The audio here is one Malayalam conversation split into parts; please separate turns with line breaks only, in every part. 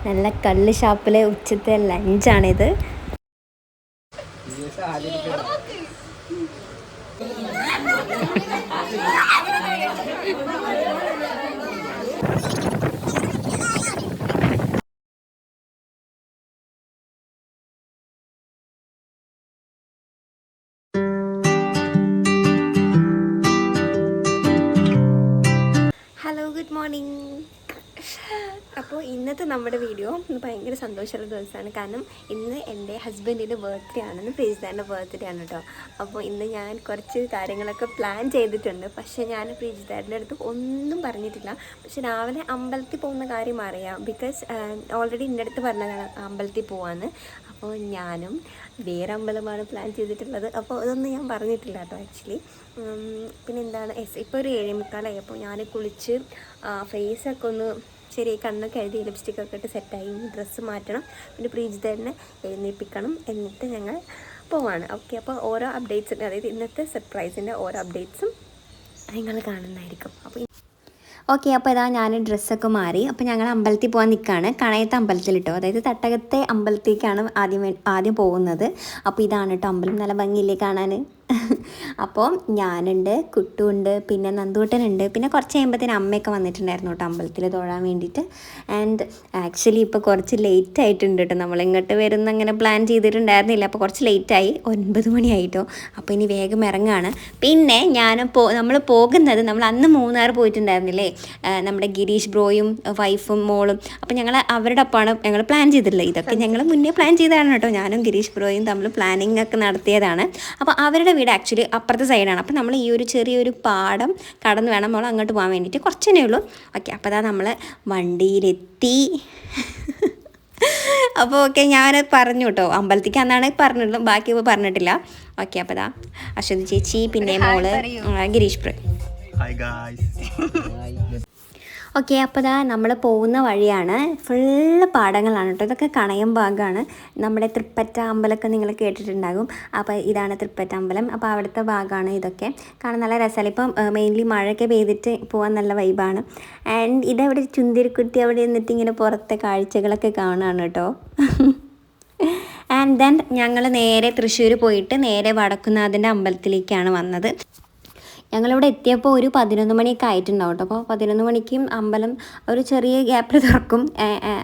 നല്ല കള്ള് ഷാപ്പിലെ ഉച്ചത്തെ ലഞ്ചാണിത്. Hello, good morning. അപ്പോൾ ഇന്നത്തെ നമ്മുടെ വീഡിയോ ഭയങ്കര സന്തോഷമുള്ള ദിവസമാണ്. കാരണം ഇന്ന് എൻ്റെ ഹസ്ബൻഡിൻ്റെ ബർത്ത്ഡേ ആണ്, ഇന്ന് പ്രീജിതാൻ്റെ ബർത്ത്ഡേ ആണ് കേട്ടോ. അപ്പോൾ ഇന്ന് ഞാൻ കുറച്ച് കാര്യങ്ങളൊക്കെ പ്ലാൻ ചെയ്തിട്ടുണ്ട്. പക്ഷേ ഞാൻ പ്രീജിതാൻ്റെ അടുത്ത് ഒന്നും പറഞ്ഞിട്ടില്ല. പക്ഷെ രാവിലെ അമ്പലത്തിൽ പോകുന്ന കാര്യം അറിയാം. ബിക്കോസ് ഓൾറെഡി എൻ്റെ അടുത്ത് പറഞ്ഞതാണ് അമ്പലത്തിൽ പോകാമെന്ന്. അപ്പോൾ ഞാനും വേറെ അമ്പലമാണ് പ്ലാൻ ചെയ്തിട്ടുള്ളത്. അപ്പോൾ അതൊന്നും ഞാൻ പറഞ്ഞിട്ടില്ല കേട്ടോ ആക്ച്വലി. പിന്നെ എന്താണ്, ഇപ്പോൾ ഒരു 7:45 അപ്പോൾ ഞാൻ കുളിച്ച് ഫേസൊക്കെ ഒന്ന് ശരി, കണ്ണൊക്കെ എഴുതി ലിപ്സ്റ്റിക്കൊക്കെ ഇട്ട് സെറ്റായി. ഡ്രസ്സ് മാറ്റണം, പിന്നെ പ്രീജിതനെ എഴുന്നേൽപ്പിക്കണം, എന്നിട്ട് ഞങ്ങൾ പോവാണ്. ഓക്കെ, അപ്പോൾ ഓരോ അപ്ഡേറ്റ്സ്, അതായത് ഇന്നത്തെ സർപ്രൈസിൻ്റെ ഓരോ അപ്ഡേറ്റ്സും നിങ്ങൾ കാണുന്നതായിരിക്കും. അപ്പോൾ ഓക്കെ, അപ്പോൾ ഇതാ ഞാൻ ഡ്രസ്സൊക്കെ മാറി. അപ്പോൾ ഞങ്ങൾ അമ്പലത്തിൽ പോകാൻ നിൽക്കുകയാണ്. കണയത്തെ അമ്പലത്തിൽ കേട്ടോ, അതായത് തട്ടകത്തെ അമ്പലത്തേക്കാണ് ആദ്യം പോകുന്നത്. അപ്പോൾ ഇതാണ് കേട്ടോ അമ്പലം, നല്ല ഭംഗിയില്ലേ കാണാൻ. അപ്പോൾ ഞാനുണ്ട്, കുട്ടുണ്ട്, പിന്നെ നന്ദൂട്ടനുണ്ട്, പിന്നെ കുറച്ച് കഴിയുമ്പോഴത്തേന് അമ്മയൊക്കെ വന്നിട്ടുണ്ടായിരുന്നു കേട്ടോ അമ്പലത്തിൽ തൊഴാൻ വേണ്ടിയിട്ട്. ആൻഡ് ആക്ച്വലി ഇപ്പോൾ കുറച്ച് ലേറ്റ് ആയിട്ടുണ്ട് കേട്ടോ. നമ്മളിങ്ങോട്ട് വരുന്ന അങ്ങനെ പ്ലാൻ ചെയ്തിട്ടുണ്ടായിരുന്നില്ല. അപ്പോൾ കുറച്ച് ലേറ്റായി, 9 മണിയായിട്ടോ. അപ്പോൾ ഇനി വേഗം ഇറങ്ങുകയാണ്. പിന്നെ നമ്മൾ പോകുന്നത്, നമ്മൾ അന്ന് മൂന്നാർ പോയിട്ടുണ്ടായിരുന്നില്ലേ, നമ്മുടെ ഗിരീഷ് ബ്രോയും വൈഫും മോളും. അപ്പോൾ ഞങ്ങൾ അവരുടെ ഒപ്പമാണ് ഞങ്ങൾ പ്ലാൻ ചെയ്തിട്ടുള്ളത്. ഇതൊക്കെ ഞങ്ങൾ മുന്നേ പ്ലാൻ ചെയ്തതാണ് കേട്ടോ. ഞാനും ഗിരീഷ് ബ്രോയും തമ്മിൽ പ്ലാനിങ് ഒക്കെ നടത്തിയതാണ്. അപ്പോൾ അവരുടെ വീട് ആക്ച്വലി അപ്പുറത്തെ സൈഡാണ്. അപ്പോൾ നമ്മൾ ഈ ഒരു ചെറിയൊരു പാടം കടന്ന് വേണം നമ്മൾ അങ്ങോട്ട് പോകാൻ വേണ്ടിയിട്ട്. കുറച്ചേ ഉള്ളൂ. ഓക്കെ, അപ്പോൾ അതാ നമ്മൾ വണ്ടിയിലെത്തി. അപ്പോൾ ഓക്കെ, ഞാൻ പറഞ്ഞു കേട്ടോ അമ്പലത്തേക്ക് അന്നാണ് പറഞ്ഞിട്ടുള്ളൂ, ബാക്കി ഇപ്പോൾ പറഞ്ഞിട്ടില്ല. ഓക്കെ, അപ്പോൾ അതാ അശ്വതി ചേച്ചി, പിന്നെ മോള്, ഗിരീഷ് ബ്രോ. ഓക്കെ, അപ്പോൾ ഇതാ നമ്മൾ പോകുന്ന വഴിയാണ്. ഫുള്ള് പാടങ്ങളാണ് കേട്ടോ. ഇതൊക്കെ കണയം ഭാഗമാണ്. നമ്മുടെ തൃപ്പറ്റ അമ്പലമൊക്കെ നിങ്ങൾ കേട്ടിട്ടുണ്ടാകും. അപ്പോൾ ഇതാണ് തൃപ്പറ്റ അമ്പലം. അപ്പോൾ അവിടുത്തെ ഭാഗമാണ് ഇതൊക്കെ. കാണാൻ നല്ല രസമല്ല. ഇപ്പം മെയിൻലി മഴയൊക്കെ പെയ്തിട്ട് പോകാൻ നല്ല വൈബാണ്. ആൻഡ് ഇതവിടെ ചുന്തിരിക്കുട്ടി അവിടെ നിന്നിട്ട് ഇങ്ങനെ പുറത്തെ കാഴ്ചകളൊക്കെ കാണുകയാണ് കേട്ടോ. ആൻഡ് ദെൻ ഞങ്ങൾ നേരെ തൃശ്ശൂർ പോയിട്ട് നേരെ വടക്കുന്നാഥൻ്റെ അമ്പലത്തിലേക്കാണ് വന്നത്. ഞങ്ങളിവിടെ എത്തിയപ്പോൾ ഒരു 11 മണിയൊക്കെ ആയിട്ടുണ്ടാവും കേട്ടോ. അപ്പോൾ 11 മണിക്കും അമ്പലം ഒരു ചെറിയ ഗ്യാപ്പിൽ തുറക്കും,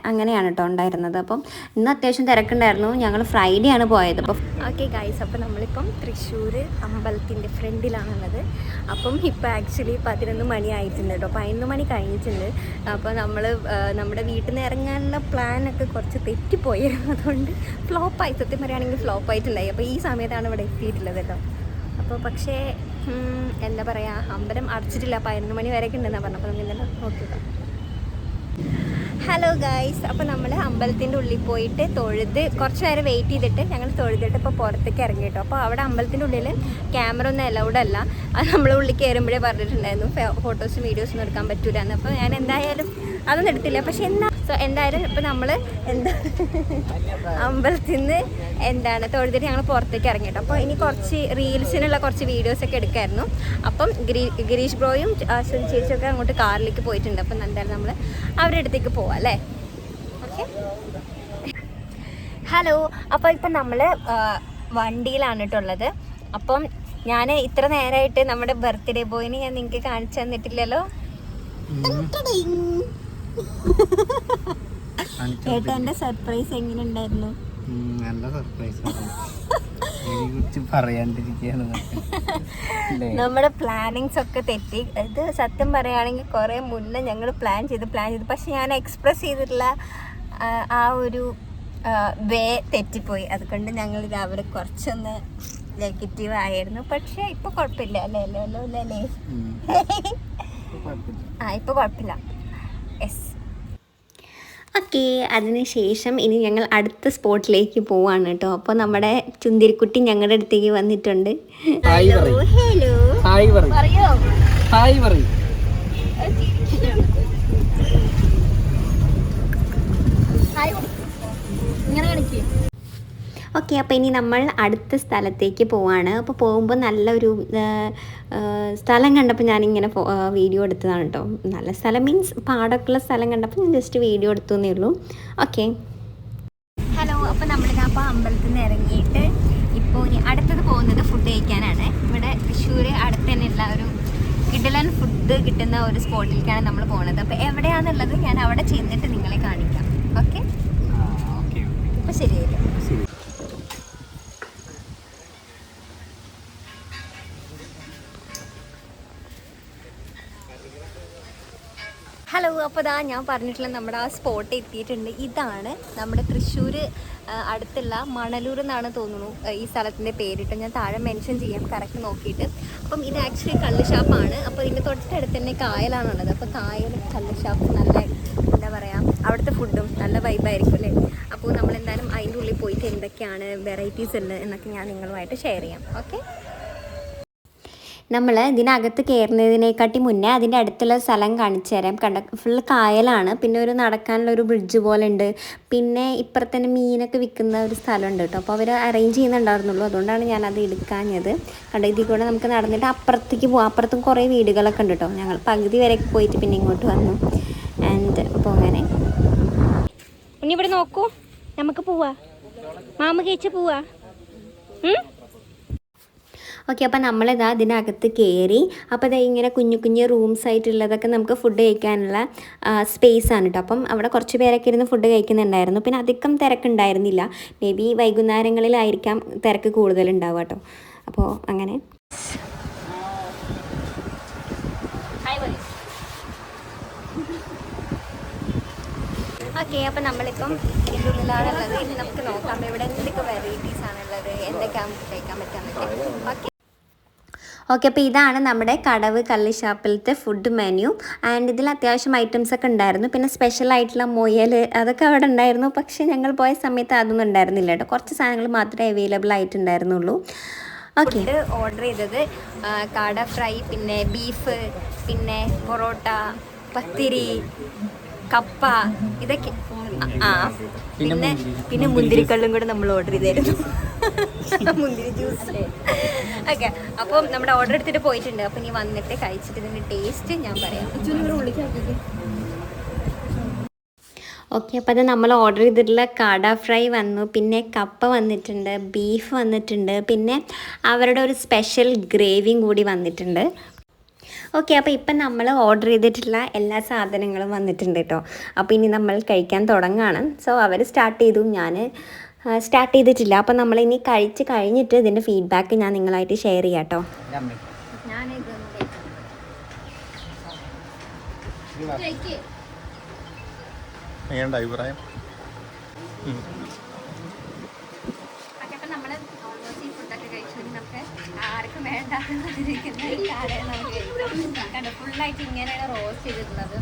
അങ്ങനെയാണ് കേട്ടോ ഉണ്ടായിരുന്നത്. അപ്പം ഇന്ന് അത്യാവശ്യം തിരക്കുണ്ടായിരുന്നു. ഞങ്ങൾ ഫ്രൈഡേ ആണ് പോയത്. അപ്പോൾ ഓക്കെ ഗൈസ്, അപ്പോൾ നമ്മളിപ്പം തൃശ്ശൂർ അമ്പലത്തിൻ്റെ ഫ്രണ്ടിലാണുള്ളത്. അപ്പം ഇപ്പോൾ ആക്ച്വലി 11 മണി ആയിട്ടുണ്ട് കേട്ടോ. 11 മണി കഴിഞ്ഞിട്ടുണ്ട്. അപ്പോൾ നമ്മൾ നമ്മുടെ വീട്ടിൽ നിന്ന് ഇറങ്ങാനുള്ള പ്ലാനൊക്കെ കുറച്ച് തെറ്റിപ്പോയിരുന്നു. അതുകൊണ്ട് ഫ്ലോപ്പായി, സത്യം പറയുകയാണെങ്കിൽ ഫ്ലോപ്പായിട്ടുണ്ടായി. അപ്പോൾ ഈ സമയത്താണ് ഇവിടെ എത്തിയിട്ടുള്ളത് കേട്ടോ. അപ്പോൾ പക്ഷേ എന്താ പറയുക, അമ്പലം അടച്ചിട്ടില്ല, 11 മണി വരെയൊക്കെ ഉണ്ടെന്നാണ് പറഞ്ഞത്. അപ്പോൾ നമുക്ക് എന്തായാലും നോക്കുക. ഹലോ ഗൈസ്, അപ്പോൾ നമ്മൾ അമ്പലത്തിൻ്റെ ഉള്ളിൽ പോയിട്ട് തൊഴുത് കുറച്ച് നേരം വെയിറ്റ് ചെയ്തിട്ട് ഞങ്ങൾ തൊഴുതിട്ട് ഇപ്പോൾ പുറത്തേക്ക് ഇറങ്ങി കേട്ടോ. അപ്പോൾ അവിടെ അമ്പലത്തിൻ്റെ ഉള്ളിൽ ക്യാമറ ഒന്നും അലൗഡ് അല്ല. അത് നമ്മൾ ഉള്ളിൽ കയറുമ്പോഴേ പറഞ്ഞിട്ടുണ്ടായിരുന്നു ഫോട്ടോസും വീഡിയോസൊന്നും എടുക്കാൻ പറ്റൂലെന്ന്. അപ്പോൾ ഞാൻ എന്തായാലും അതൊന്നും എടുത്തില്ല. പക്ഷെ എന്തായാലും ഇപ്പോൾ നമ്മൾ അമ്പലത്തിൽ നിന്ന് തൊഴുതിട്ട് ഞങ്ങൾ പുറത്തേക്ക് ഇറങ്ങി കേട്ടോ. അപ്പോൾ ഇനി കുറച്ച് റീൽസിനുള്ള കുറച്ച് വീഡിയോസൊക്കെ എടുക്കായിരുന്നു. അപ്പം ഗിരീഷ് ബ്രോയും അശ്വതി ചേച്ചിയൊക്കെ അങ്ങോട്ട് കാറിലേക്ക് പോയിട്ടുണ്ട്. അപ്പം എന്തായാലും നമ്മൾ അവരുടെ അടുത്തേക്ക് പോവാം അല്ലേ. Okay, hello. അപ്പോൾ ഇപ്പം നമ്മൾ വണ്ടിയിലാണ് കേട്ടുള്ളത്. അപ്പം ഞാൻ ഇത്ര നേരമായിട്ട് നമ്മുടെ ബർത്ത്ഡേ ബോയിനെ ഞാൻ നിങ്ങൾക്ക് കാണിച്ചു തന്നിട്ടില്ലല്ലോ. ഏട്ടൻ്റെ സർപ്രൈസ് എങ്ങനെ ഉണ്ടായിരുന്നു?
നല്ല സർപ്രൈസ് പറയാണ്ടിരിക്കുകയാണ്.
നമ്മുടെ പ്ലാനിങ്സ് ഒക്കെ തെറ്റി. ഇത് സത്യം പറയുകയാണെങ്കിൽ കുറേ മുന്നേ ഞങ്ങൾ പ്ലാൻ ചെയ്ത് പക്ഷെ ഞാൻ എക്സ്പ്രസ് ചെയ്തിട്ടുള്ള ആ ഒരു വേ തെറ്റിപ്പോയി. അതുകൊണ്ട് ഞങ്ങൾ രാവിലെ കുറച്ചൊന്ന് നെഗറ്റീവ് ആയിരുന്നു. പക്ഷേ ഇപ്പോൾ കുഴപ്പമില്ല അല്ലേ? ഇപ്പോൾ കുഴപ്പമില്ല. യെസ്. ഓക്കെ, അതിനുശേഷം ഇനി ഞങ്ങൾ അടുത്ത സ്പോട്ടിലേക്ക് പോവാണ് കേട്ടോ. അപ്പോൾ നമ്മുടെ ചുന്തിരിക്കുട്ടി ഞങ്ങളുടെ അടുത്തേക്ക് വന്നിട്ടുണ്ട്. ഹലോ. ഓക്കെ, ഓക്കെ, അപ്പോൾ ഇനി നമ്മൾ അടുത്ത സ്ഥലത്തേക്ക് പോവാണ്. അപ്പോൾ പോകുമ്പോൾ നല്ലൊരു സ്ഥലം കണ്ടപ്പോൾ ഞാനിങ്ങനെ വീഡിയോ എടുത്തതാണ് കേട്ടോ. നല്ല സ്ഥലം മീൻസ് പാടൊക്കെയുള്ള സ്ഥലം കണ്ടപ്പോൾ ഞാൻ ജസ്റ്റ് വീഡിയോ എടുത്തു എന്നേ ഉള്ളൂ. Okay, hello. അപ്പോൾ നമ്മളിപ്പോൾ അമ്പലത്തിൽ നിന്ന് ഇറങ്ങിയിട്ട് ഇപ്പോൾ ഇനി അടുത്തത് പോകുന്നത് ഫുഡ് കഴിക്കാനാണ്. ഇവിടെ തൃശ്ശൂർ അടുത്ത് തന്നെയുള്ള ഒരു കിടിലൻ ഫുഡ് കിട്ടുന്ന ഒരു സ്പോട്ടിലേക്കാണ് നമ്മൾ പോകുന്നത്. അപ്പോൾ എവിടെയാണെന്നുള്ളത് ഞാൻ അവിടെ ചെന്നിട്ട് നിങ്ങളെ കാണിക്കാം. ഓക്കെ, അപ്പോൾ ശരിയായില്ല. ഹലോ, അപ്പോൾ ഞാൻ പറഞ്ഞിട്ടുള്ള നമ്മുടെ ആ സ്പോട്ട് എത്തിയിട്ടുണ്ട്. ഇതാണ് നമ്മുടെ തൃശ്ശൂർ അടുത്തുള്ള മണലൂർ എന്നാണ് തോന്നുന്നു ഈ സ്ഥലത്തിൻ്റെ പേരിട്ട്. ഞാൻ താഴെ മെൻഷൻ ചെയ്യാം കറക്റ്റ് നോക്കിയിട്ട്. അപ്പം ഇത് ആക്ച്വലി കള്ള് ഷാപ്പാണ്. അപ്പോൾ ഇതിൻ്റെ തൊട്ടടുത്ത് തന്നെ കായലാണുള്ളത്. അപ്പോൾ കായൽ, കള്ള് ഷാപ്പ്, നല്ല എന്താ പറയുക, അവിടുത്തെ ഫുഡും നല്ല വൈബായിരിക്കും അല്ലേ. അപ്പോൾ നമ്മളെന്തായാലും അതിൻ്റെ ഉള്ളിൽ പോയിട്ട് എന്തൊക്കെയാണ് വെറൈറ്റീസ് ഉള്ളത് എന്നൊക്കെ ഞാൻ നിങ്ങളുമായിട്ട് ഷെയർ ചെയ്യാം. ഓക്കെ, നമ്മൾ ഇതിനകത്ത് കയറുന്നതിനെക്കാട്ടി മുന്നേ അതിൻ്റെ അടുത്തുള്ള സ്ഥലം കാണിച്ചു തരാം. ഫുൾ കായലാണ്. പിന്നെ ഒരു നടക്കാനുള്ള ഒരു ബ്രിഡ്ജ് പോലെ ഉണ്ട്. പിന്നെ ഇപ്പുറത്തന്നെ മീനൊക്കെ വിൽക്കുന്ന ഒരു സ്ഥലമുണ്ട് കേട്ടോ. അപ്പോൾ അവർ അറേഞ്ച് ചെയ്യുന്നുണ്ടായിരുന്നുള്ളൂ. അതുകൊണ്ടാണ് ഞാനത് എടുക്കാഞ്ഞത്. കണ്ടോ, ഇതിൽ കൂടെ നമുക്ക് നടന്നിട്ട് അപ്പുറത്തേക്ക് പോകാം. അപ്പുറത്തും കുറേ വീടുകളൊക്കെ ഉണ്ട് കേട്ടോ. ഞങ്ങൾ പകുതി വരെയൊക്കെ പോയിട്ട് പിന്നെ ഇങ്ങോട്ട് വന്നു. ആൻഡ് അപ്പോൾ അങ്ങനെ ഇനി ഇവിടെ നോക്കൂ, നമുക്ക് പോവാ, മാമ കഴിച്ച പോവാ. ഓക്കെ, അപ്പോൾ നമ്മളിതാ ഇതിനകത്ത് കയറി. അപ്പോൾ ഇതാ ഇങ്ങനെ കുഞ്ഞു കുഞ്ഞു റൂംസ് ആയിട്ടുള്ളതൊക്കെ നമുക്ക് ഫുഡ് കഴിക്കാനുള്ള സ്പേസ് ആണ് കേട്ടോ. അപ്പം അവിടെ കുറച്ച് പേരൊക്കെ ഇരുന്ന് ഫുഡ് കഴിക്കുന്നുണ്ടായിരുന്നു. പിന്നെ അധികം തിരക്കുണ്ടായിരുന്നില്ല. മേ ബി വൈകുന്നേരങ്ങളിലായിരിക്കാം തിരക്ക് കൂടുതലുണ്ടാവുക കേട്ടോ. അപ്പോൾ അങ്ങനെ ഓക്കെ, അപ്പോൾ നമ്മളിപ്പം ഇതിൻ്റെ ഉള്ളിലാണുള്ളത്. ഇനി നമുക്ക് നോക്കാം ഇവിടെ എന്തൊക്കെ വെറൈറ്റീസ് ആണുള്ളത്, എന്തൊക്കെയാണ് നമുക്ക് കഴിക്കാൻ പറ്റാന്നൊക്കെ. ഓക്കെ ഓക്കെ, അപ്പോൾ ഇതാണ് നമ്മുടെ കടവ് കള്ള് ഷാപ്പിലത്തെ ഫുഡ് മെനു. ആൻഡ് ഇതിൽ അത്യാവശ്യം ഐറ്റംസ് ഒക്കെ ഉണ്ടായിരുന്നു. പിന്നെ സ്പെഷ്യൽ ആയിട്ടുള്ള മുയൽ അതൊക്കെ അവിടെ ഉണ്ടായിരുന്നു. പക്ഷേ ഞങ്ങൾ പോയ സമയത്ത് അതൊന്നും ഉണ്ടായിരുന്നില്ല കേട്ടോ. കുറച്ച് സാധനങ്ങൾ മാത്രമേ അവൈലബിൾ ആയിട്ടുണ്ടായിരുന്നുള്ളൂ. ഓക്കെ, ഓർഡർ ചെയ്തത് കാട ഫ്രൈ, പിന്നെ ബീഫ്, പിന്നെ പൊറോട്ട, പത്തിരി, കപ്പ, ഇതൊക്കെ. പിന്നെ മുന്തിരിക്കള്ളും കൂടെ നമ്മൾ ഓർഡർ ചെയ്തായിരുന്നു. മുന്തിരി ജ്യൂസ്. ഓക്കെ, അപ്പം നമ്മുടെ ഓർഡർ എടുത്തിട്ട് പോയിട്ടുണ്ട്. അപ്പം ഇനി വന്നിട്ട് കഴിച്ചിട്ട് ഇതിൻ്റെ ടേസ്റ്റ് ഞാൻ പറയാം. ഓക്കെ, അപ്പോൾ അത് നമ്മൾ ഓർഡർ ചെയ്തിട്ടുള്ള കാട ഫ്രൈ വന്നു. പിന്നെ കപ്പ വന്നിട്ടുണ്ട്, ബീഫ് വന്നിട്ടുണ്ട്, പിന്നെ അവരുടെ ഒരു സ്പെഷ്യൽ ഗ്രേവിയും കൂടി വന്നിട്ടുണ്ട്. ഓക്കെ, അപ്പോൾ ഇപ്പം നമ്മൾ ഓർഡർ ചെയ്തിട്ടുള്ള എല്ലാ സാധനങ്ങളും വന്നിട്ടുണ്ട് കേട്ടോ. അപ്പോൾ ഇനി നമ്മൾ കഴിക്കാൻ തുടങ്ങുകയാണ്. സോ അവർ സ്റ്റാർട്ട് ചെയ്തു, ഞാൻ സ്റ്റാർട്ട് ചെയ്തിട്ടില്ല. അപ്പോൾ നമ്മളിനി കഴിച്ച് കഴിഞ്ഞിട്ട് ഇതിൻ്റെ ഫീഡ്ബാക്ക് ഞാൻ നിങ്ങളായിട്ട് ഷെയർ ചെയ്യാം കേട്ടോ.
അഭിപ്രായം
ആർക്കും വേണ്ടാതിരിക്കുന്ന ഈ കാടയാണ് നമുക്ക് കഴിക്കാം. കണ്ടോ, ഫുള്ളായിട്ട് ഇങ്ങനെയാണ് റോസ്റ്റ് ചെയ്തിട്ടുള്ളത്.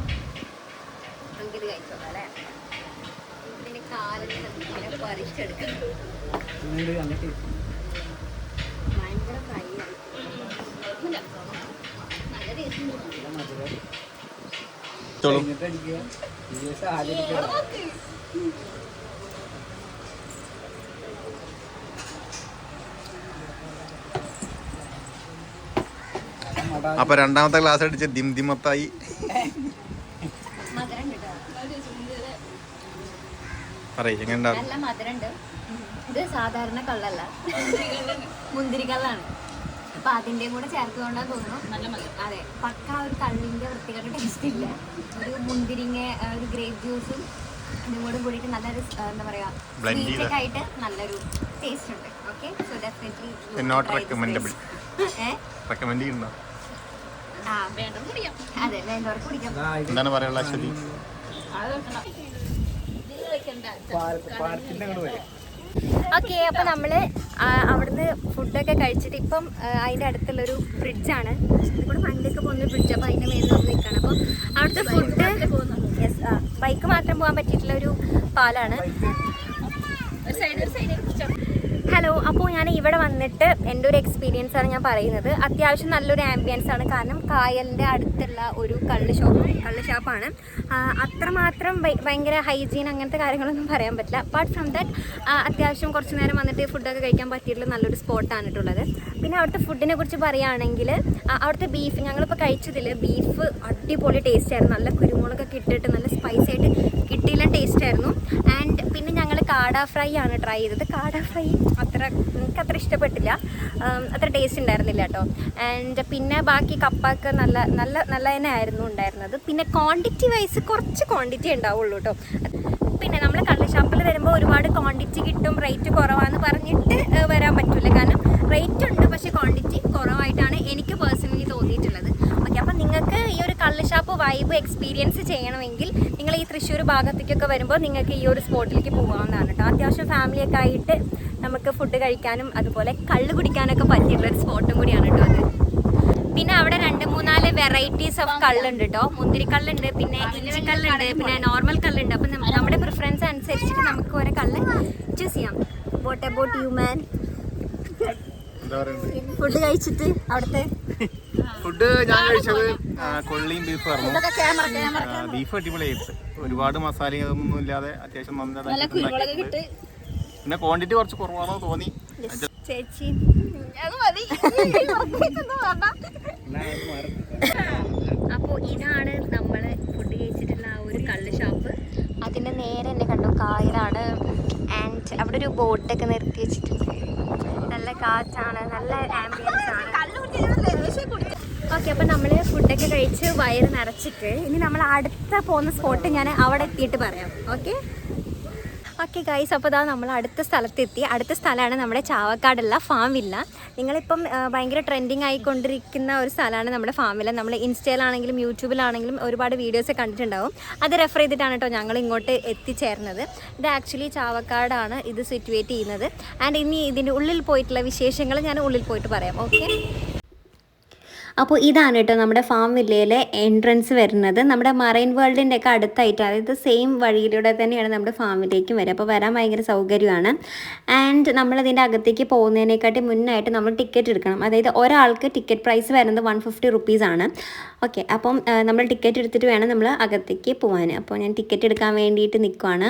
നമുക്കിത് കഴിച്ചോളാം അല്ലേ. ഇതിൻ്റെ കാലിന് നമുക്കിങ്ങനെ പറിച്ചെടുക്കാം. ഭയങ്കര ഫ്രൈ ആയി, നല്ല ടേസ്റ്റ്.
അപ്പൊ രണ്ടാമത്തെ ക്ലാസ് അടിച്ച ദിംദിമത്തായി.
നല്ല മധുരണ്ട്. ഇത് സാധാരണ കള്ളല്ല, മുന്തിരിക്കള്ളാണ്. അപ്പൊ അതിന്റെ കൂടെ ചേർത്തുകൊണ്ടാന്ന് തോന്നുന്നു നല്ല മധുരം. അതെ, പക്ക ഒരു കള്ളിന്റെ വൃത്തികെട്ട ടേസ്റ്റ് ഇല്ല. ഒരു മുന്തിരിങ്ങ, ഒരു ഗ്രേപ്പ് ജ്യൂസും ഇതും കൂടെ കൂടിയിട്ട് നല്ലൊരു എന്താ പറയാ, സ്വീറ്റ് ആയിട്ട് നല്ലൊരു ടേസ്റ്റ് ഉണ്ട്. Okay, so definitely
not recommendable. Recommend ചെയ്യുന്നു.
അതെ, വേണ്ടവർക്ക് കുടിക്കാം.
എന്താണ് പറയാനുള്ള അശ്വതി?
ഓക്കെ, അപ്പോൾ നമ്മൾ അവിടുന്ന് ഫുഡൊക്കെ കഴിച്ചിട്ട് ഇപ്പം അതിൻ്റെ അടുത്തുള്ളൊരു ബ്രിഡ്ജാണ്. ഇവിടെ വണ്ടിയൊക്കെ പോകുന്ന ബ്രിഡ്ജ്. അപ്പോൾ അതിൻ്റെ മേലെ നമ്മൾ നിൽക്കുകയാണ്. അപ്പോൾ അവിടുത്തെ ഫുഡ്, യെസ്, ബൈക്ക് മാത്രം പോകാൻ പറ്റിയിട്ടുള്ള ഒരു പാലാണ്. ഹലോ, അപ്പോൾ ഞാൻ ഇവിടെ വന്നിട്ട് എൻ്റെ ഒരു എക്സ്പീരിയൻസ് ആണ് ഞാൻ പറയുന്നത്. അത്യാവശ്യം നല്ലൊരു ആംബിയൻസ് ആണ്, കാരണം കായലിൻ്റെ അടുത്തുള്ള ഒരു കള്ള് ഷാപ്പാണ്. അത്രമാത്രം ഭയങ്കര ഹൈജീൻ അങ്ങനത്തെ കാര്യങ്ങളൊന്നും പറയാൻ പറ്റില്ല. അപ്പാർട്ട് ഫ്രം ദാറ്റ് അത്യാവശ്യം കുറച്ച് നേരം വന്നിട്ട് ഫുഡൊക്കെ കഴിക്കാൻ പറ്റിയിട്ടുള്ള നല്ലൊരു സ്പോട്ടാണ് ഇട്ടുള്ളത്. പിന്നെ അവിടുത്തെ ഫുഡിനെ കുറിച്ച് പറയുകയാണെങ്കിൽ അവിടുത്തെ ബീഫ് ഞങ്ങളിപ്പോൾ കഴിച്ചതിൽ ബീഫ് അടിപൊളി ടേസ്റ്റ് ആയിരുന്നു. നല്ല കുരുമുളകൊക്കെ ഇട്ടിട്ട് നല്ല സ്പൈസി ആയിട്ട് കിട്ടിയില്ല ടേസ്റ്റ് ആയിരുന്നു. ആൻഡ് പിന്നെ ഞങ്ങൾ കാട ഫ്രൈ ആണ് ട്രൈ ചെയ്തത്. കാട ഫ്രൈ എനിക്കത്ര ഇഷ്ടപ്പെട്ടില്ല, അത്ര ടേസ്റ്റ് ഉണ്ടായിരുന്നില്ല കേട്ടോ. ആൻഡ് പിന്നെ ബാക്കി കപ്പൊക്കെ നല്ല തന്നെ ആയിരുന്നു ഉണ്ടായിരുന്നത്. പിന്നെ ക്വാണ്ടിറ്റി വൈസ് കുറച്ച് ക്വാണ്ടിറ്റി ഉണ്ടാവുള്ളൂ കേട്ടോ. പിന്നെ നമ്മൾ കള്ളുഷാപ്പിൽ വരുമ്പോൾ ഒരുപാട് ക്വാണ്ടിറ്റി കിട്ടും, റേറ്റ് കുറവാന്ന് പറഞ്ഞിട്ട് വരാൻ പറ്റില്ല. കാരണം റേറ്റ് ഉണ്ട്, പക്ഷേ ക്വാണ്ടിറ്റി കുറവായിട്ടാണ് എനിക്ക് പേഴ്സണലി തോന്നിയിട്ടുള്ളത്. ഓക്കെ, അപ്പം നിങ്ങൾക്ക് ഈ ഒരു കള്ളുഷാപ്പ് വൈബ് എക്സ്പീരിയൻസ് ചെയ്യണമെങ്കിൽ നിങ്ങൾ ഈ തൃശ്ശൂർ ഭാഗത്തേക്കൊക്കെ വരുമ്പോൾ നിങ്ങൾക്ക് ഈ ഒരു സ്പോട്ടിലേക്ക് പോകാവുന്നതാണ് കേട്ടോ. അത്യാവശ്യം ഫാമിലിയൊക്കെ ആയിട്ട് നമുക്ക് ഫുഡ് കഴിക്കാനും അതുപോലെ കള്ള് കുടിക്കാനൊക്കെ പറ്റിയിട്ടുള്ളൊരു സ്പോട്ടും കൂടിയാണ് കേട്ടോ അത്. പിന്നെ അവിടെ 2-3 വെറൈറ്റീസ് ഓഫ് കള്ളുണ്ട് കേട്ടോ. മുന്തിരിക്കള്ളുണ്ട്, പിന്നെ ഇഞ്ചിക്കള്ളുണ്ട്, പിന്നെ നോർമൽ കള്ളുണ്ട്. അപ്പം നമ്മുടെ പ്രിഫറൻസ് അനുസരിച്ചിട്ട് നമുക്ക് ഓരോ കള്ള് ചൂസ് ചെയ്യാം. What about you man? Food കഴിച്ചിട്ട് അവിടുത്തെ
ഫുഡ് ഞാൻ കഴിച്ചത് കൊള്ളിയും ബീഫായിരുന്നു. ബീഫ് അടിപൊളിയായിട്ട്, ഒരുപാട് മസാലയും അതൊന്നും ഇല്ലാതെ അത്യാവശ്യം നന്നായിട്ട്. പിന്നെ ക്വാണ്ടിറ്റി കുറച്ച് കുറവാണോ തോന്നി
ചേച്ചി. അപ്പോൾ ഇതാണ് നമ്മൾ ഫുഡ് കഴിച്ചിട്ടുള്ള ആ ഒരു കള്ള് ഷാപ്പ്. അതിൻ്റെ നേരെ തന്നെ കണ്ടു കായലാണ്. ആൻഡ് അവിടെ ഒരു ബോട്ടൊക്കെ നിർത്തി വെച്ചിട്ടുണ്ട്. നല്ല കാറ്റാണ്, നല്ല ആംബിയൻസ് ആണ്. ഓക്കെ, അപ്പോൾ നമ്മൾ ഫുഡൊക്കെ കഴിച്ച് വയറ് നിറച്ചിട്ട് ഇനി നമ്മൾ അടുത്ത പോകുന്ന സ്പോട്ട് ഞാൻ അവിടെ എത്തിയിട്ട് പറയാം. ഓക്കെ ഗൈസ്, അപ്പോൾ നമ്മൾ അടുത്ത സ്ഥലത്തെത്തി. അടുത്ത സ്ഥലമാണ് നമ്മുടെ ചാവക്കാടുള്ള ഫാം വില്ല. നിങ്ങളിപ്പം ഭയങ്കര ട്രെൻഡിങ് ആയിക്കൊണ്ടിരിക്കുന്ന ഒരു സ്ഥലമാണ് നമ്മുടെ ഫാം വില്ല. നമ്മൾ ഇൻസ്റ്റയിലാണെങ്കിലും യൂട്യൂബിലാണെങ്കിലും ഒരുപാട് വീഡിയോസ് കണ്ടിട്ടുണ്ടാവും. അത് റെഫർ ചെയ്തിട്ടാണ് കേട്ടോ ഞങ്ങൾ ഇങ്ങോട്ട് എത്തിച്ചേർന്നത്. ഇത് ആക്ച്വലി ചാവക്കാടാണ് ഇത് സിറ്റുവേറ്റ് ചെയ്യുന്നത്. ആൻഡ് ഇനി ഇതിൻ്റെ ഉള്ളിൽ പോയിട്ടുള്ള വിശേഷങ്ങൾ ഞാൻ ഉള്ളിൽ പോയിട്ട് പറയാം. ഓക്കെ, അപ്പോൾ ഇതാണ് കേട്ടോ നമ്മുടെ ഫാം വില്ലയിലെ എൻട്രൻസ് വരുന്നത്. നമ്മുടെ മറൈൻ വേൾഡിൻ്റെ ഒക്കെ അടുത്തായിട്ട്, അതായത് സെയിം വഴിയിലൂടെ തന്നെയാണ് നമ്മുടെ ഫാമിലേക്കും വരിക. അപ്പോൾ വരാൻ ഭയങ്കര സൗകര്യമാണ്. ആൻഡ് നമ്മളതിൻ്റെ അകത്തേക്ക് പോകുന്നതിനെക്കാട്ടി മുന്നായിട്ട് നമ്മൾ ടിക്കറ്റ് എടുക്കണം. അതായത് ഒരാൾക്ക് ടിക്കറ്റ് പ്രൈസ് വരുന്നത് 150 റുപ്പീസാണ്. ഓക്കെ, അപ്പം നമ്മൾ ടിക്കറ്റ് എടുത്തിട്ട് വേണം നമ്മൾ അകത്തേക്ക് പോകാൻ. അപ്പോൾ ഞാൻ ടിക്കറ്റ് എടുക്കാൻ വേണ്ടിയിട്ട് നിൽക്കുവാണ്.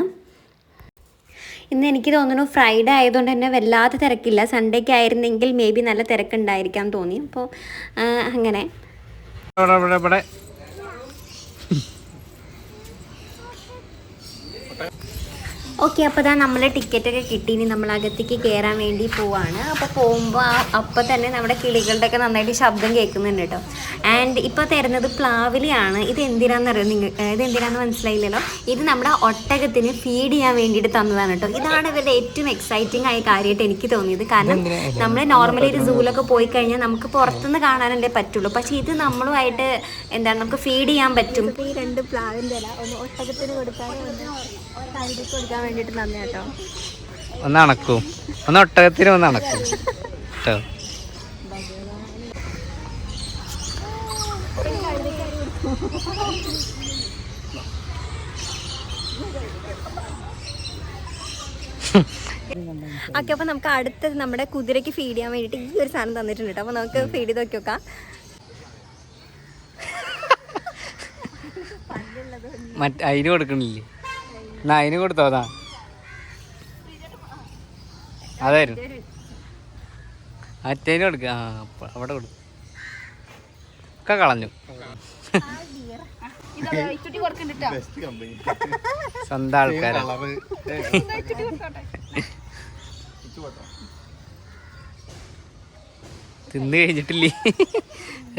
ഇന്ന് എനിക്ക് തോന്നുന്നു ഫ്രൈഡേ ആയതുകൊണ്ട് തന്നെ വല്ലാതെ തിരക്കില്ല. സൺഡേക്ക് ആയിരുന്നെങ്കിൽ മേ ബി നല്ല തിരക്കുണ്ടായിരിക്കാം തോന്നി. അപ്പോൾ അങ്ങനെ ഓക്കെ, അപ്പോൾ നമ്മൾ ടിക്കറ്റൊക്കെ കിട്ടി. ഇനി നമ്മൾ അകത്തേക്ക് കയറാൻ വേണ്ടി പോവാണ്. അപ്പോൾ പോകുമ്പോൾ അപ്പം തന്നെ നമ്മുടെ കിളികളുടെ ഒക്കെ നന്നായിട്ട് ശബ്ദം കേൾക്കുന്നുണ്ട് കേട്ടോ. ആൻഡ് ഇപ്പോൾ തരുന്നത് പ്ലാവിലെയാണ്. ഇത് എന്തിനാണെന്നറിയോ ഇതെന്തിനാന്ന് മനസ്സിലായില്ലല്ലോ. ഇത് നമ്മുടെ ഒട്ടകത്തിന് ഫീഡ് ചെയ്യാൻ വേണ്ടിയിട്ട് തന്നതാണ് കേട്ടോ. ഇതാണ് ഇവരുടെ ഏറ്റവും എക്സൈറ്റിംഗ് ആയ കാര്യമായിട്ട് എനിക്ക് തോന്നിയത്. കാരണം നമ്മൾ നോർമലി ഒരു സൂലൊക്കെ പോയി കഴിഞ്ഞാൽ നമുക്ക് പുറത്തുനിന്ന് കാണാനല്ലേ പറ്റുള്ളൂ. പക്ഷേ ഇത് നമ്മളുമായിട്ട് നമുക്ക് ഫീഡ് ചെയ്യാൻ പറ്റും. ഈ 2 പ്ലാവിൻ്റെ ഇല ഒന്ന് ഒട്ടകത്തിന് കൊടുക്കാൻ വേണ്ടിയിട്ട് തന്നെ കേട്ടോ.
ഒന്ന് അണക്കും, ഒന്ന് ഒട്ടകത്തിന് ഒന്ന് അണക്കും കേട്ടോ.
ഓക്കെ, അപ്പോൾ നമുക്ക് അടുത്തത് നമ്മുടെ കുതിരയ്ക്ക് ഫീഡ് ചെയ്യാൻ വേണ്ടിയിട്ട് ഈ ഒരു സാധനം തന്നിട്ടുണ്ട് കേട്ടോ. അപ്പോൾ നമുക്ക് ഫീഡ് ചെയ്ത് നോക്കി നോക്കാം.
അതിന് കൊടുക്കണില്ലേ? എന്നാ അതിന് കൊടുത്തോ. അതായിരുന്നു മറ്റേന് കൊടുക്ക. അവിടെ കൊടുക്കും. ഒക്കെ കളഞ്ഞു. സ്വന്തം ആൾക്കാരാ. തിന്ന് കഴിഞ്ഞിട്ടില്ലേ?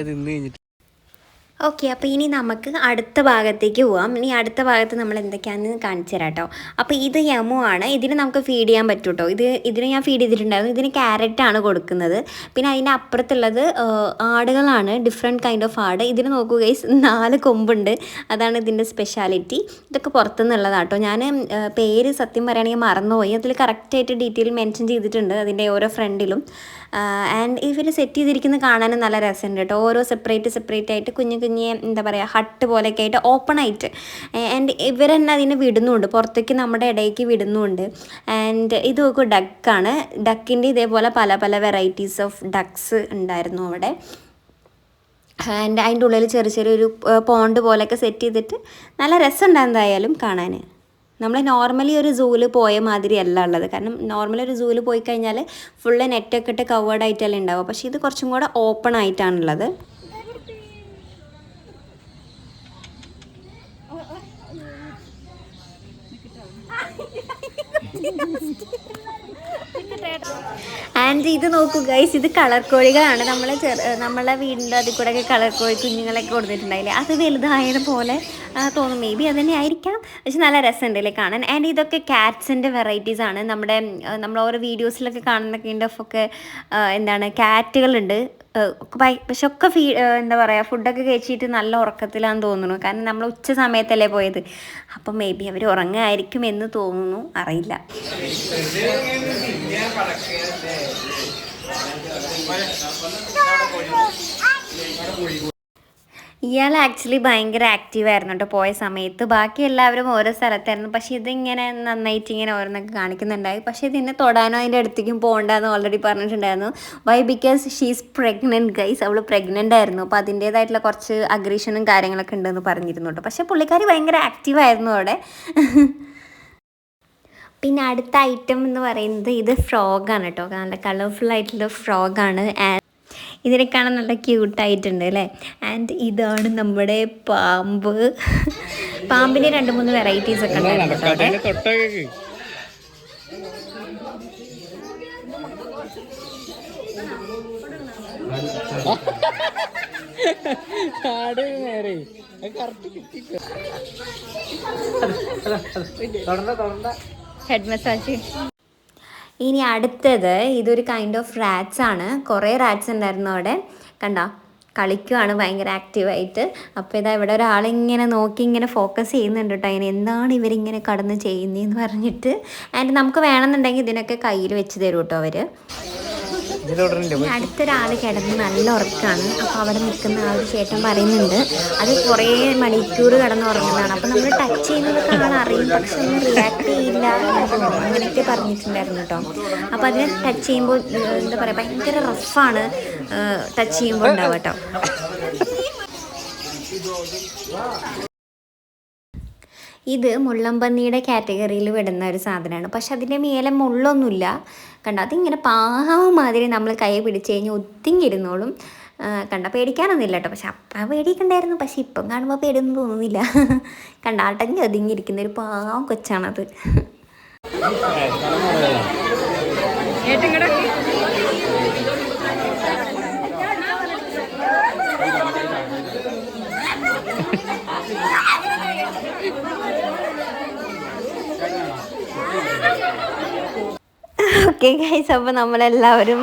തിന്ന് കഴിഞ്ഞിട്ട്
ഓക്കെ, അപ്പോൾ ഇനി നമുക്ക് അടുത്ത ഭാഗത്തേക്ക് പോവാം. ഇനി അടുത്ത ഭാഗത്ത് നമ്മൾ എന്തൊക്കെയാണെന്ന് കാണിച്ചു തരാം കേട്ടോ. അപ്പോൾ ഇത് യമു ആണ്. ഇതിന് നമുക്ക് ഫീഡ് ചെയ്യാൻ പറ്റും കേട്ടോ. ഇതിന് ഞാൻ ഫീഡ് ചെയ്തിട്ടുണ്ടായിരുന്നു. ഇതിന് ക്യാരറ്റാണ് കൊടുക്കുന്നത്. പിന്നെ അതിൻ്റെ അപ്പുറത്തുള്ളത് ആടുകളാണ്, ഡിഫറെൻറ്റ് കൈൻഡ് ഓഫ് ആട്. ഇതിന് നോക്കൂ ഗൈസ്, 4 കൊമ്പുണ്ട്. അതാണ് ഇതിൻ്റെ സ്പെഷ്യാലിറ്റി. ഇതൊക്കെ പുറത്തുനിന്നുള്ളതാണ് കേട്ടോ. ഞാൻ പേര് സത്യം പറയുകയാണെങ്കിൽ മറന്നുപോയി. അതിൽ കറക്റ്റായിട്ട് ഡീറ്റെയിൽ മെൻഷൻ ചെയ്തിട്ടുണ്ട് അതിൻ്റെ ഓരോ ഫ്രണ്ടിലും. ആൻഡ് ഇവർ സെറ്റ് ചെയ്തിരിക്കുന്നത് കാണാനും നല്ല രസമുണ്ട് കേട്ടോ. ഓരോ സെപ്പറേറ്റ് ആയിട്ട് കുഞ്ഞു എന്താ പറയുക ഹട്ട് പോലെയൊക്കെ ആയിട്ട് ഓപ്പൺ ആയിട്ട്. ആൻഡ് ഇവർ തന്നെ അതിനെ വിടുന്നുണ്ട്, പുറത്തേക്ക് നമ്മുടെ ഇടയ്ക്ക് വിടുന്നുണ്ട്. ആൻഡ് ഇത് നോക്കൂ, ഡക്കാണ്. ഡക്കിൻ്റെ ഇതേപോലെ പല പല വെറൈറ്റീസ് ഓഫ് ഡക്സ് ഉണ്ടായിരുന്നു അവിടെ. ആൻഡ് അതിൻ്റെ ഉള്ളിൽ ചെറിയൊരു പോണ്ട് പോലെയൊക്കെ സെറ്റ് ചെയ്തിട്ട് നല്ല രസമുണ്ട് എന്തായാലും കാണാൻ. നമ്മൾ നോർമലി ഒരു സൂവിൽ പോയ മാതിരി അല്ല ഉള്ളത്. കാരണം നോർമലി ഒരു സൂവിൽ പോയി കഴിഞ്ഞാൽ ഫുള്ള് നെറ്റൊക്കെ ഇട്ട് കവേർഡ് ആയിട്ടല്ലേ ഉണ്ടാവുക. പക്ഷേ ഇത് കുറച്ചും കൂടെ ഓപ്പൺ ആയിട്ടാണുള്ളത്. ആൻഡ് ഇത് നോക്കൂ ഗൈസ്, ഇത് കളർ കോഴികളാണ്. നമ്മളെ വീടിൻ്റെ അതിൽ കൂടെ ഒക്കെ കളർ കോഴി കുഞ്ഞുങ്ങളൊക്കെ കൊടുത്തിട്ടുണ്ടായില്ലേ, അത് വലുതായത് പോലെ തോന്നും. മേ ബി അത് തന്നെ ആയിരിക്കാം, പക്ഷെ നല്ല രസമുണ്ടല്ലേ കാണാൻ. ആൻഡ് ഇതൊക്കെ കാറ്റ്സിൻ്റെ വെറൈറ്റീസ് ആണ്. നമ്മൾ ഓരോ വീഡിയോസിലൊക്കെ കാണുന്ന കൈൻഡ് ഓഫ് ഒക്കെ എന്താണ് കാറ്റുകളുണ്ട്. പക്ഷെ ഒക്കെ എന്താ പറയുക ഫുഡൊക്കെ കഴിച്ചിട്ട് നല്ല ഉറക്കത്തിലാണെന്ന് തോന്നുന്നു. കാരണം നമ്മൾ ഉച്ച സമയത്തല്ലേ പോയത്. അപ്പം മേ ബി അവർ ഉറങ്ങായിരിക്കും എന്ന് തോന്നുന്നു, അറിയില്ല. ഇയാൾ ആക്ച്വലി ഭയങ്കര ആക്റ്റീവായിരുന്നു കേട്ടോ പോയ സമയത്ത്. ബാക്കി എല്ലാവരും ഓരോ സ്ഥലത്തായിരുന്നു. പക്ഷേ ഇതിങ്ങനെ നന്നായിട്ട് ഇങ്ങനെ ഓരോന്നൊക്കെ കാണിക്കുന്നുണ്ടായി. പക്ഷേ ഇതിനെ തൊടാനോ അതിൻ്റെ അടുത്തേക്കും പോകണ്ടെന്ന് ഓൾറെഡി പറഞ്ഞിട്ടുണ്ടായിരുന്നു. Why because she's pregnant guys. അവൾ പ്രഗ്നൻ്റ് ആയിരുന്നു. അപ്പോൾ അതിൻ്റേതായിട്ടുള്ള കുറച്ച് അഗ്രഷനും കാര്യങ്ങളൊക്കെ ഉണ്ടെന്ന് പറഞ്ഞിരുന്നു കേട്ടോ. പക്ഷേ പുള്ളിക്കാരി ഭയങ്കര ആക്റ്റീവായിരുന്നു അവിടെ. പിന്നെ അടുത്ത ഐറ്റം എന്ന് പറയുന്നത് ഇത് ഫ്രോഗാണ് കേട്ടോ. നല്ല കളർഫുൾ ആയിട്ടുള്ള ഫ്രോഗാണ്. ഇതിനെ കാണാൻ നല്ല ക്യൂട്ടായിട്ടുണ്ട് അല്ലേ. ആൻഡ് ഇതാണ് നമ്മുടെ പാമ്പ്. പാമ്പിന് 2-3 വെറൈറ്റീസ് ഒക്കെ ഉണ്ടായിരുന്നു. Head massage. ഇനി അടുത്തത് ഇതൊരു കൈൻഡ് ഓഫ് റാറ്റ്സ് ആണ്. കുറേ റാറ്റ്സ് ഉണ്ടായിരുന്നു അവിടെ. കണ്ടോ, കളിക്കുവാണ് ഭയങ്കര ആക്റ്റീവായിട്ട്. അപ്പോൾ ഇതാ ഇവിടെ ഒരാളിങ്ങനെ നോക്കി ഇങ്ങനെ ഫോക്കസ് ചെയ്യുന്നുണ്ട് കേട്ടോ. അതിന് എന്താണ് ഇവരിങ്ങനെ കടന്ന് ചെയ്യുന്നതെന്ന് പറഞ്ഞിട്ട്. ആൻഡ് നമുക്ക് വേണമെന്നുണ്ടെങ്കിൽ ഇതിനൊക്കെ കയ്യിൽ വെച്ച് തരും കേട്ടോ അവർ. അടുത്തൊരാൾ കിടന്ന് നല്ല ഉറക്കമാണ്. അപ്പോൾ അവിടെ നിൽക്കുന്ന ആ ഒരു ചേട്ടൻ പറയുന്നുണ്ട് അത് കുറേ മണിക്കൂർ കിടന്ന് ഉറങ്ങുന്നതാണ്. അപ്പോൾ നമ്മൾ ടച്ച് ചെയ്യുന്നതൊക്കെ ആൾ അറിയും, പക്ഷെ ഒന്നും റിയാക്ട് ചെയ്യില്ല അങ്ങനെയൊക്കെ പറഞ്ഞിട്ടുണ്ടായിരുന്നു കേട്ടോ. അപ്പോൾ അതിനെ ടച്ച് ചെയ്യുമ്പോൾ എന്താ പറയുക ഭയങ്കര റഫാണ് ടച്ച് ചെയ്യുമ്പോൾ ഉണ്ടാവുക കേട്ടോ. ഇത് മുള്ളംപന്നിയുടെ കാറ്റഗറിയിൽ വിടുന്ന ഒരു സാധനമാണ്. പക്ഷെ അതിൻ്റെ മേലെ മുള്ളൊന്നുമില്ല. കണ്ട, അതിങ്ങനെ പാവം മാതിരി നമ്മൾ കൈ പിടിച്ച് കഴിഞ്ഞാൽ ഒത്തിങ്ങിരുന്നോളും. കണ്ട, പേടിക്കാനൊന്നുമില്ല കേട്ടോ. പക്ഷെ അപ്പം പേടിക്കണ്ടായിരുന്നു. പക്ഷെ ഇപ്പം കാണുമ്പോൾ പേടിയൊന്നും തോന്നുന്നില്ല. കണ്ട, അടങ്ങി ഒതുങ്ങിയിരിക്കുന്ന ഒരു പാവം കൊച്ചാണത്. ഓക്കെ ഗൈസ്, അപ്പോൾ നമ്മളെല്ലാവരും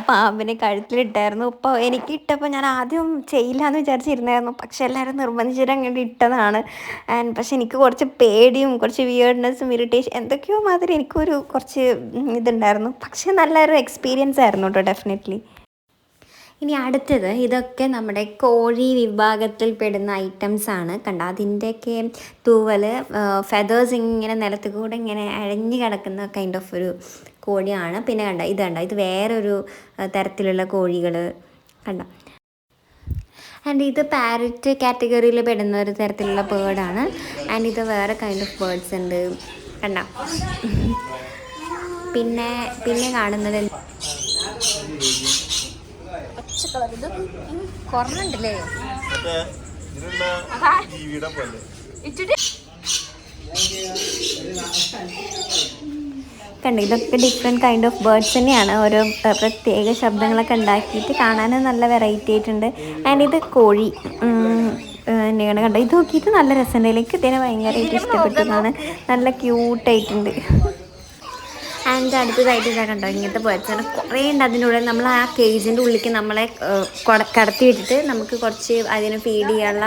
പാമ്പിനെ കഴുത്തിലിട്ടായിരുന്നു. ഇപ്പോൾ എനിക്ക് ഇട്ടപ്പോൾ ഞാൻ ആദ്യം ചെയ്യില്ല എന്ന് വിചാരിച്ചിരുന്നായിരുന്നു. പക്ഷെ എല്ലാവരും നിർബന്ധിച്ചിട്ട് അങ്ങനെ ഇട്ടതാണ്. പക്ഷെ എനിക്ക് കുറച്ച് പേടിയും കുറച്ച് വിയേർഡ്നെസ്സും ഇറിറ്റേഷൻ എന്തൊക്കെയോ മാതിരി എനിക്കൊരു കുറച്ച് ഇതുണ്ടായിരുന്നു. പക്ഷെ നല്ലൊരു എക്സ്പീരിയൻസ് ആയിരുന്നു കേട്ടോ, ഡെഫിനറ്റ്ലി. ഇനി അടുത്തത് ഇതൊക്കെ നമ്മുടെ കോഴി വിഭാഗത്തിൽ പെടുന്ന ഐറ്റംസാണ്. കണ്ട, അതിൻ്റെയൊക്കെ തൂവൽ ഫെതേഴ്സ് ഇങ്ങനെ നിലത്ത് കൂടെ ഇങ്ങനെ അഴഞ്ഞു കിടക്കുന്ന കൈൻഡ് ഓഫ് ഒരു കോഴിയാണ്. പിന്നെ ഇത് വേറൊരു തരത്തിലുള്ള കോഴികൾ കണ്ട. ആൻഡ് ഇത് പാരറ്റ് കാറ്റഗറിയിൽ പെടുന്ന ഒരു തരത്തിലുള്ള ബേർഡാണ്. ആൻഡ് ഇത് വേറെ കൈൻഡ് ഓഫ് ബേർഡ്സ് ഉണ്ട് കണ്ട. പിന്നെ കാണുന്നത് കുറഞ്ഞുണ്ടല്ലേ. കണ്ട, ഇതൊക്കെ ഡിഫറെൻറ്റ് കൈൻഡ് ഓഫ് ബേർഡ്സ് തന്നെയാണ്. ഓരോ പ്രത്യേക ശബ്ദങ്ങളൊക്കെ ഉണ്ടാക്കിയിട്ട് കാണാൻ നല്ല വെറൈറ്റി ആയിട്ടുണ്ട്. ആൻഡ് ഇത് കോഴി തന്നെയാണ്. കണ്ടോ, ഇത് നോക്കിയിട്ട് നല്ല രസമുണ്ട്. എനിക്ക് ഇതിനെ ഭയങ്കരമായിട്ട് ഇഷ്ടപ്പെട്ടതാണ്. നല്ല ക്യൂട്ടായിട്ടുണ്ട്. ആൻഡ് അടുത്തതായിട്ട് ഇതാ കണ്ടോ, ഇങ്ങനത്തെ ബേർഡ്സാണ് കുറേ ഉണ്ട് അതിനുള്ളിൽ. നമ്മൾ ആ കേജിൻ്റെ ഉള്ളിലേക്ക് നമ്മളെ കടത്തി വിട്ടിട്ട് നമുക്ക് കുറച്ച് അതിന് ഫീഡ് ചെയ്യാനുള്ള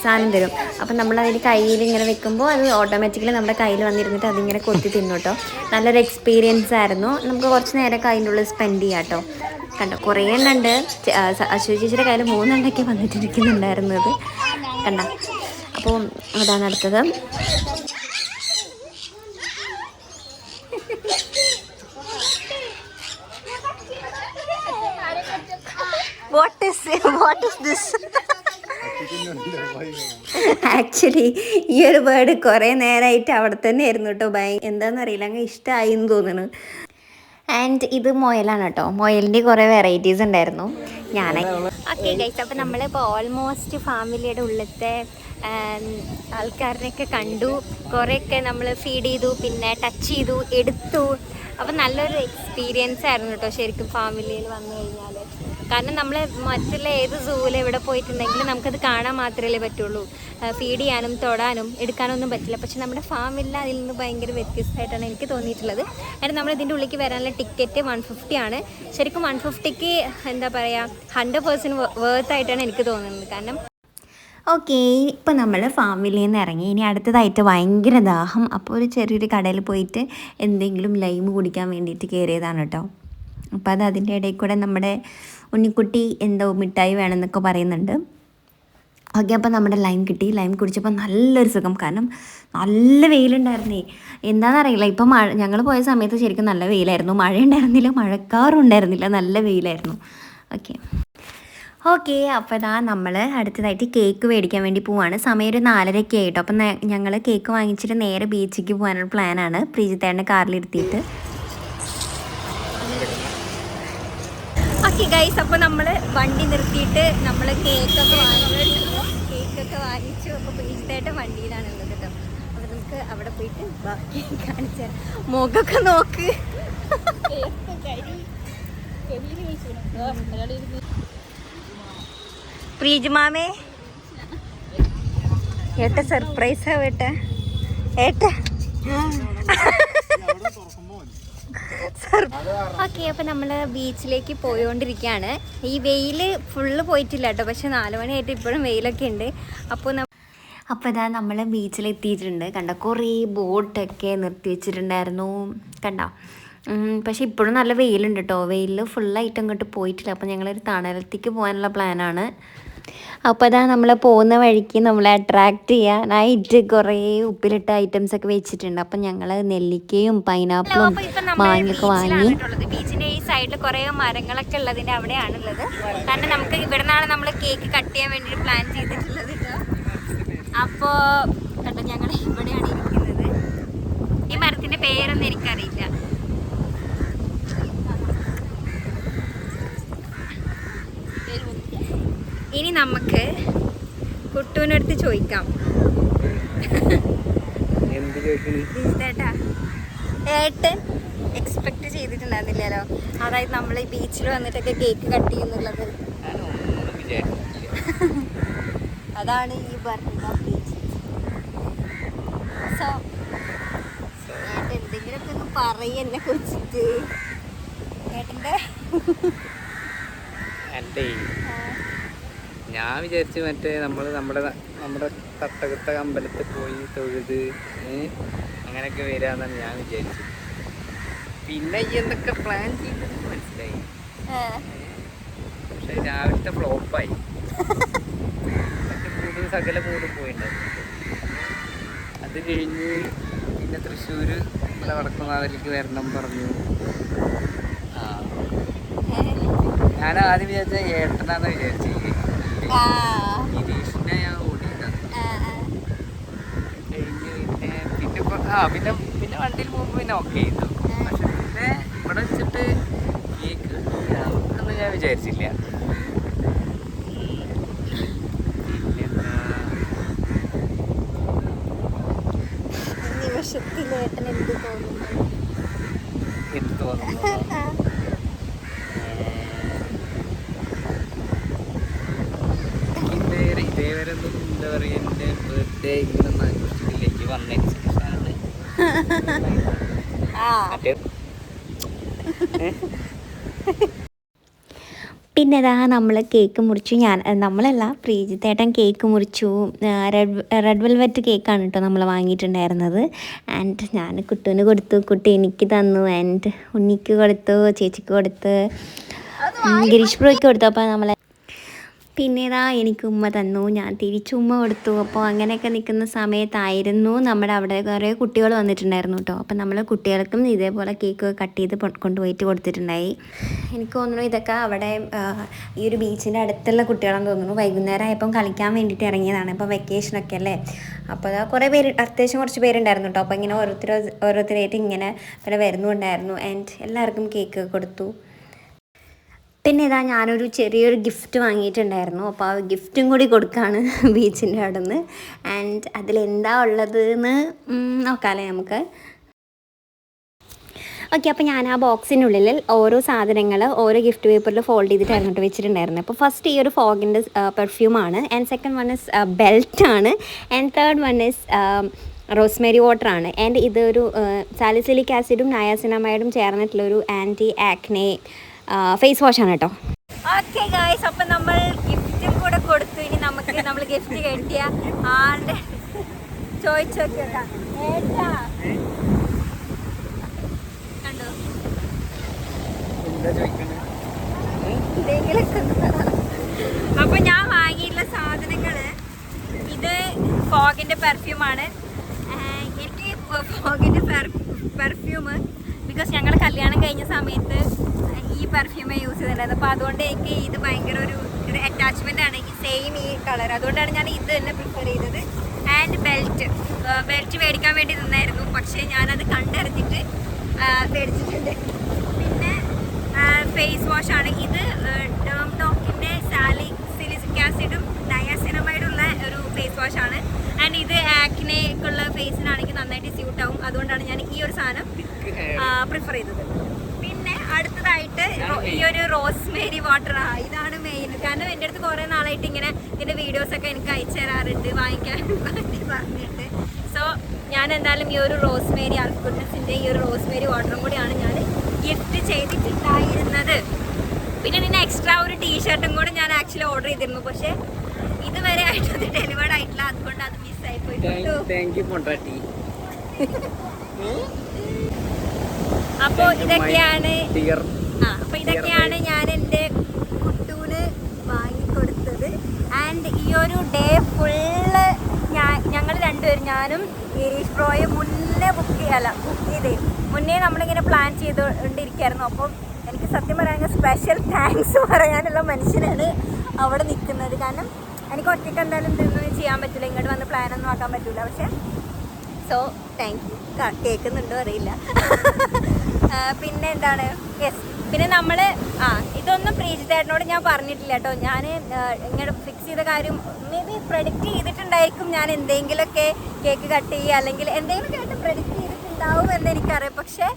സാധനം തരും. അപ്പം നമ്മളതിൽ കയ്യിൽ ഇങ്ങനെ വെക്കുമ്പോൾ അത് ഓട്ടോമാറ്റിക്കലി നമ്മുടെ കയ്യിൽ വന്നിരുന്നിട്ട് അതിങ്ങനെ കൊത്തി തിന്നു കേട്ടോ. നല്ലൊരു എക്സ്പീരിയൻസ് ആയിരുന്നു. നമുക്ക് കുറച്ച് നേരമൊക്കെ അതിൻ്റെ ഉള്ളിൽ സ്പെൻഡ് ചെയ്യാം കേട്ടോ. കണ്ടോ കുറേ എണ്ണുണ്ട്. അശ്വതി ചേച്ചിയുടെ കയ്യിൽ 3 എണ്ണൊക്കെ വന്നിട്ടിരിക്കുന്നുണ്ടായിരുന്നത് കണ്ട. അപ്പോൾ അതാണ് അടുത്തത്. What is this? ആക്ച്വലി ഈ ഒരു വേർഡ് കുറേ നേരമായിട്ട് അവിടെ തന്നെ ആയിരുന്നു കേട്ടോ. എന്താണെന്നറിയില്ല, അങ്ങ് ഇഷ്ടമായി എന്ന് തോന്നുന്നു. ആൻഡ് ഇത് മുയലാണ് കേട്ടോ. മുയലിൻ്റെ കുറേ വെറൈറ്റീസ് ഉണ്ടായിരുന്നു. ഓക്കെ ഗൈസ്, അപ്പോൾ നമ്മളിപ്പോൾ ഓൾമോസ്റ്റ് ഫാമിലിയുടെ ഉള്ളിലത്തെ ആൾക്കാരിനെയൊക്കെ കണ്ടു. കുറേയൊക്കെ നമ്മൾ ഫീഡ് ചെയ്തു, പിന്നെ ടച്ച് ചെയ്തു, എടുത്തു. അപ്പോൾ നല്ലൊരു എക്സ്പീരിയൻസ് ആയിരുന്നു കേട്ടോ ശരിക്കും ഫാമിലിയിൽ വന്നു കഴിഞ്ഞാൽ. കാരണം നമ്മൾ മറ്റുള്ള ഏത് സൂവിൽ എവിടെ പോയിട്ടുണ്ടെങ്കിലും നമുക്കത് കാണാൻ മാത്രമല്ലേ പറ്റുള്ളൂ. ഫീഡ് ചെയ്യാനും തൊടാനും എടുക്കാനൊന്നും പറ്റില്ല. പക്ഷെ നമ്മുടെ ഫാമിലിയിൽ അതിൽ നിന്ന് ഭയങ്കര വ്യത്യസ്തമായിട്ടാണ് എനിക്ക് തോന്നിയിട്ടുള്ളത്. കാരണം നമ്മൾ ഇതിൻ്റെ ഉള്ളിലേക്ക് വരാനുള്ള ടിക്കറ്റ് 150 ആണ്. ശരിക്കും 150ക്ക് എന്താ പറയുക 100% വേർത്തായിട്ടാണ് എനിക്ക് തോന്നുന്നത്. കാരണം ഓക്കെ, ഇപ്പോൾ നമ്മൾ ഫാമിലിയിൽ നിന്ന് ഇറങ്ങി. ഇനി അടുത്തതായിട്ട് ഭയങ്കര ദാഹം. അപ്പോൾ ഒരു ചെറിയൊരു കടയിൽ പോയിട്ട് എന്തെങ്കിലും ലൈം കുടിക്കാൻ വേണ്ടിയിട്ട് കയറിയതാണ് കേട്ടോ. അപ്പോൾ അതിൻ്റെ ഇടയിൽ കൂടെ നമ്മുടെ ഉണ്ണിക്കുട്ടി എന്തോ മിഠായി വേണമെന്നൊക്കെ പറയുന്നുണ്ട്. ഓക്കെ, അപ്പോൾ നമ്മുടെ ലൈം കിട്ടി. ലൈം കുടിച്ചപ്പോൾ നല്ലൊരു സുഖം. കാരണം നല്ല വെയിലുണ്ടായിരുന്നേ. എന്താണെന്നറിയില്ല, ഇപ്പം ഞങ്ങൾ പോയ സമയത്ത് ശരിക്കും നല്ല വെയിലായിരുന്നു. മഴ ഉണ്ടായിരുന്നില്ല, മഴക്കാറും ഉണ്ടായിരുന്നില്ല, നല്ല വെയിലായിരുന്നു. ഓക്കെ, അപ്പോൾ ഇതാ നമ്മൾ അടുത്തതായിട്ട് കേക്ക് മേടിക്കാൻ വേണ്ടി പോവാണ്. സമയം ഒരു 4:30 ആയിട്ടോ. അപ്പം ഞങ്ങൾ കേക്ക് വാങ്ങിച്ചിട്ട് നേരെ ബീച്ചിലേക്ക് പോകാനുള്ള പ്ലാനാണ്. പ്രീജിത്തേൻ്റെ കാറിലിരുത്തിയിട്ട്. ഓക്കെ ഗൈസ്, അപ്പോൾ നമ്മൾ വണ്ടി നിർത്തിയിട്ട് നമ്മൾ കേക്കൊക്കെ വാങ്ങിച്ചു. അപ്പോൾ പ്രീജിത്തേട്ട വണ്ടിയിലാണുള്ളത് കേട്ടോ. അപ്പോൾ നമുക്ക് അവിടെ പോയിട്ട് ബാക്കി കാണിച്ചാൽ മുഖമൊക്കെ നോക്ക്. പ്രീജിമാമേ ഏട്ട സർപ്രൈസ് ആവേട്ട ഏട്ട. ഓക്കെ, അപ്പോൾ നമ്മൾ ബീച്ചിലേക്ക് പോയോണ്ടിരിക്കുകയാണ്. ഈ വെയിൽ ഫുള്ള് പോയിട്ടില്ല കേട്ടോ. പക്ഷെ 4 മണിയായിട്ട് ഇപ്പോഴും വെയിലൊക്കെ ഉണ്ട്. അപ്പോൾ ഇതാ നമ്മൾ ബീച്ചിലെത്തിയിട്ടുണ്ട്. കണ്ടോ കുറേ ബോട്ടൊക്കെ നിർത്തി വെച്ചിട്ടുണ്ടായിരുന്നു കണ്ടോ. പക്ഷെ ഇപ്പോഴും നല്ല വെയിലുണ്ട് കേട്ടോ. വെയിൽ ഫുള്ളായിട്ട് അങ്ങോട്ട് പോയിട്ടില്ല. അപ്പോൾ ഞങ്ങളൊരു തണലത്തേക്ക് പോകാനുള്ള പ്ലാനാണ്. അപ്പോൾ അതാ നമ്മൾ പോകുന്ന വഴിക്ക് നമ്മളെ അട്രാക്റ്റ് ചെയ്യാനായിട്ട് കുറേ ഉപ്പിലിട്ട ഐറ്റംസ് ഒക്കെ വെച്ചിട്ടുണ്ട്. അപ്പം ഞങ്ങൾ നെല്ലിക്കയും പൈനാപ്പിളും മാങ്ങയൊക്കെ വാങ്ങി. ബീച്ചിൻ്റെ ഈ സൈഡിൽ കുറേ മരങ്ങളൊക്കെ ഉള്ളതിൻ്റെ അവിടെയാണുള്ളത്. കാരണം നമുക്ക് ഇവിടെ നിന്നാണ് നമ്മൾ കേക്ക് കട്ട് ചെയ്യാൻ വേണ്ടിയിട്ട് പ്ലാൻ ചെയ്തിട്ടുള്ളത് കേട്ടോ. അപ്പോൾ കണ്ടോ ഞങ്ങൾ ഇവിടെയാണ് ഇരിക്കുന്നത്. ഈ മരത്തിൻ്റെ പേരൊന്നും എനിക്കറിയില്ല. ഇനി നമുക്ക് കുട്ടൂനടുത്ത് ചോദിക്കാം. ഏട്ടൻ എക്സ്പെക്ട് ചെയ്തിട്ടുണ്ടായിരുന്നില്ലല്ലോ, അതായത് നമ്മൾ ഈ ബീച്ചിൽ വന്നിട്ടൊക്കെ കേക്ക് കട്ട് ചെയ്യുന്നുള്ളത്. അതാണ് ഈ ബർണിക ബീച്ച്. സോ ഏട്ടൻ എന്തെങ്കിലുമൊക്കെ ഒന്ന് പറയും എന്നെ കുറിച്ചിട്ട്. ഏട്ടൻ്റെ
ഞാൻ വിചാരിച്ചു മറ്റേ നമ്മുടെ തട്ടകത്ത അമ്പലത്തിൽ പോയി തൊഴുത് അങ്ങനെയൊക്കെ വരാന്നാണ് ഞാൻ വിചാരിച്ചത്. പിന്നെ ഈ എന്തൊക്കെ പ്ലാൻ ചെയ്തെന്ന് മനസ്സിലായി. പക്ഷെ രാവിലത്തെ ഫ്ലോപ്പായി. കൂടുതൽ സകല മൂടും പോയിണ്ടായിരുന്നു. അത് കഴിഞ്ഞ് പിന്നെ തൃശ്ശൂർ നമ്മളെ വടക്കുന്നാഥിലേക്ക് വരണം പറഞ്ഞു. ഞാൻ ആദ്യം വിചാരിച്ച ഏട്ടനാന്ന് വിചാരിച്ചു. ഗിരീഷിനെ ഞാൻ ഓടിയിട്ടാണ് കഴിഞ്ഞ് പിന്നെ വണ്ടിയിൽ പോകുമ്പോൾ പിന്നെ ഓക്കെ ചെയ്തു. പക്ഷെ പിന്നെ ഇവിടെ വെച്ചിട്ട് കേക്ക് ഒന്നും ഞാൻ വിചാരിച്ചില്ല. എന്ത് തോന്നുന്നു ഇതേവരെ എന്താ പറയുക, എൻ്റെ ബർത്ത്ഡേ ഇങ്ങനെ ആഘോഷത്തിലേക്ക് വന്നതിന് ശേഷമാണ്.
പിന്നെ ഇതാ നമ്മൾ കേക്ക് മുറിച്ചു. നമ്മളല്ല, പ്രീജിത്തേട്ടൻ കേക്ക് മുറിച്ചു. റെഡ് വെൽവെറ്റ് കേക്കാണ് കേട്ടോ നമ്മൾ വാങ്ങിയിട്ടുണ്ടായിരുന്നത്. ആൻഡ് ഞാൻ കുട്ടുവിന് കൊടുത്തു, കുട്ടി എനിക്ക് തന്നു, ആൻഡ് ഉണ്ണിക്ക് കൊടുത്തു, ചേച്ചിക്ക് കൊടുത്ത്, ഗിരീഷ് ബ്രോയ്ക്ക് കൊടുത്തു. അപ്പോൾ നമ്മളെ പിന്നെ ഇതാ എനിക്ക് ഉമ്മ തന്നു, ഞാൻ തിരിച്ചു ഉമ്മ കൊടുത്തു. അപ്പോൾ അങ്ങനെയൊക്കെ നിൽക്കുന്ന സമയത്തായിരുന്നു നമ്മുടെ അവിടെ കുറേ കുട്ടികൾ വന്നിട്ടുണ്ടായിരുന്നു കേട്ടോ. അപ്പോൾ നമ്മൾ കുട്ടികൾക്കും ഇതേപോലെ കേക്ക് കട്ട് ചെയ്ത് കൊണ്ടുപോയിട്ട് കൊടുത്തിട്ടുണ്ടായി. എനിക്ക് തോന്നുന്നു ഇതൊക്കെ അവിടെ ഈ ഒരു ബീച്ചിൻ്റെ അടുത്തുള്ള കുട്ടികളെന്ന് തോന്നുന്നു. വൈകുന്നേരം ആയപ്പം കളിക്കാൻ വേണ്ടിയിട്ട് ഇറങ്ങിയതാണ്. ഇപ്പോൾ വെക്കേഷനൊക്കെ അല്ലേ. അപ്പോൾ അതാ കുറേ പേര്, അത്യാവശ്യം കുറച്ച് പേരുണ്ടായിരുന്നു കേട്ടോ. അപ്പോൾ ഇങ്ങനെ ഓരോരുത്തരായിട്ട് ഇങ്ങനെ പിന്നെ വരുന്നുണ്ടായിരുന്നു. ആൻഡ് എല്ലാവർക്കും കേക്ക് കൊടുത്തു. പിന്നെ ഇതാ ഞാനൊരു ചെറിയൊരു ഗിഫ്റ്റ് വാങ്ങിയിട്ടുണ്ടായിരുന്നു. അപ്പോൾ ആ ഗിഫ്റ്റും കൂടി കൊടുക്കുകയാണ് ബീച്ചിൻ്റെ അവിടെ നിന്ന്. ആൻഡ് അതിലെന്താ ഉള്ളത് എന്ന് നോക്കാമല്ലേ നമുക്ക്. ഓക്കെ, അപ്പോൾ ഞാൻ ആ ബോക്സിനുള്ളിൽ ഓരോ സാധനങ്ങൾ ഓരോ ഗിഫ്റ്റ് പേപ്പറിൽ ഫോൾഡ് ചെയ്തിട്ടായിരുന്നു വെച്ചിട്ടുണ്ടായിരുന്നത്. അപ്പോൾ ഫസ്റ്റ് ഈ ഒരു ഫോഗിൻ്റെ പെർഫ്യൂമാണ്. ആൻഡ് സെക്കൻഡ് വൺ ഇസ് ബെൽറ്റാണ്. And third one is rosemary വാട്ടറാണ്. ആൻഡ് ഇതൊരു സാലിസിലിക് ആസിഡും നയാസിനമൈഡും ചേർന്നിട്ടുള്ളൊരു ആൻറ്റി ആക്നെ ഫേസ് വാഷാണ് കേട്ടോ. ഓക്കെ ഗായ്സ്, അപ്പം നമ്മൾ ഗിഫ്റ്റും കൂടെ കൊടുത്തു. ഇനി നമുക്ക് നമ്മൾ ഗിഫ്റ്റ് കിട്ടിയ ആളുടെ ചോദിച്ചു നോക്കിയേക്കാം. കണ്ടോ അപ്പൊ ഞാൻ വാങ്ങിയിട്ടുള്ള സാധനങ്ങള് ഇത് ഫോഗിന്റെ പെർഫ്യൂമാണ്. എനിക്ക് ഫോഗിന്റെ പെർഫ്യൂം ബിക്കോസ് ഞങ്ങൾ കല്യാണം കഴിഞ്ഞ സമയത്ത് ഈ പെർഫ്യൂമേ യൂസ് ചെയ്തിട്ടുണ്ടായിരുന്നു. അപ്പോൾ അതുകൊണ്ട് എനിക്ക് ഇത് ഭയങ്കര ഒരു അറ്റാച്ച്മെൻ്റ് ആണ്, സെയിം ഈ കളർ. അതുകൊണ്ടാണ് ഞാൻ ഇത് തന്നെ പ്രിഫർ ചെയ്തത്. ആൻഡ് ബെൽറ്റ് മേടിക്കാൻ വേണ്ടി നിന്നായിരുന്നു, പക്ഷേ ഞാനത് കണ്ടറിഞ്ഞിട്ട് മേടിച്ചിട്ടുണ്ട്. പിന്നെ ഫേസ് വാഷാണ് ഇത്. ഡോക്കിൻ്റെ സാലിസിലിക് ആസിഡും നയാസിനമൈഡുള്ള ഒരു ഫേസ് വാഷാണ്. ആൻഡ് ഇത് ആക്നെക്കുള്ള ഫേസിനാണെങ്കിൽ നന്നായിട്ട് സ്യൂട്ട് ആവും. അതുകൊണ്ടാണ് ഞാൻ ഈ ഒരു സാധനം പ്രിഫർ ചെയ്തത്. പിന്നെ അടുത്തതായിട്ട് ഈ ഒരു റോസ്മേരി വാട്ടർ, ഇതാണ് മെയിൻ. കാരണം എൻ്റെ അടുത്ത് കുറേ നാളായിട്ട് ഇങ്ങനെ ഇതിൻ്റെ വീഡിയോസൊക്കെ എനിക്ക് അയച്ചു തരാറുണ്ട് വാങ്ങിക്കാൻ വേണ്ടി പറഞ്ഞിട്ട്. സോ ഞാൻ എന്തായാലും ഈ ഒരു റോസ്മേരി ആൽഗുഡ്നസിൻ്റെ ഈ ഒരു റോസ്മേരി വാട്ടറും കൂടിയാണ് ഞാൻ ഗിഫ്റ്റ് ചെയ്തിട്ടുണ്ടായിരുന്നത്. പിന്നെ ഇതിന് എക്സ്ട്രാ ഒരു ടീഷർട്ടും കൂടെ ഞാൻ ആക്ച്വലി ഓർഡർ ചെയ്തിരുന്നു, പക്ഷേ ഇതുവരെ ആയിട്ട് അത് ഡെലിവേർഡ് ആയിട്ടില്ല. അതുകൊണ്ട് അത് മിസ്സായി പോയി. അപ്പോൾ ഇതൊക്കെയാണ് ഞാൻ എൻ്റെ കുട്ടൂന് വാങ്ങിക്കൊടുത്തത്. ആൻഡ് ഈ ഒരു ഡേ ഫുള്ള് ഞങ്ങൾ രണ്ടുപേരും, ഞാനും ഗിരീഷ് ബ്രോയും ബുക്ക് ചെയ്തേ മുന്നേ നമ്മളിങ്ങനെ പ്ലാൻ ചെയ്തുകൊണ്ടിരിക്കുകയായിരുന്നു. അപ്പം എനിക്ക് സത്യം പറയാമെങ്കിൽ സ്പെഷ്യൽ താങ്ക്സ് പറയാനുള്ള മനുഷ്യനാണ് അവിടെ നിൽക്കുന്നത്. കാരണം എനിക്ക് ഒറ്റയ്ക്ക് എന്തായാലും ഇതൊന്നും ചെയ്യാൻ പറ്റില്ല, ഇങ്ങോട്ട് വന്ന് പ്ലാനൊന്നും ആക്കാൻ പറ്റില്ല. പക്ഷേ സോ താങ്ക് യു. കേൾക്കുന്നുണ്ടോ അറിയില്ല. പിന്നെ എന്താണ്, യെസ്, പിന്നെ നമ്മൾ ഇതൊന്നും പ്രീജിത്തേട്ടനോട് ഞാൻ പറഞ്ഞിട്ടില്ല കേട്ടോ. ഞാൻ ഇങ്ങനെ ഫിക്സ് ചെയ്ത കാര്യം മേ ബി പ്രെഡിക്റ്റ് ചെയ്തിട്ടുണ്ടായിരിക്കും. ഞാൻ എന്തെങ്കിലുമൊക്കെ കേക്ക് കട്ട് ചെയ്യുക അല്ലെങ്കിൽ എന്തെങ്കിലുമൊക്കെ ആയിട്ട് പ്രെഡിക്റ്റ് ചെയ്തിട്ടുണ്ടാവും എന്ന് എനിക്കറിയാം. പക്ഷേ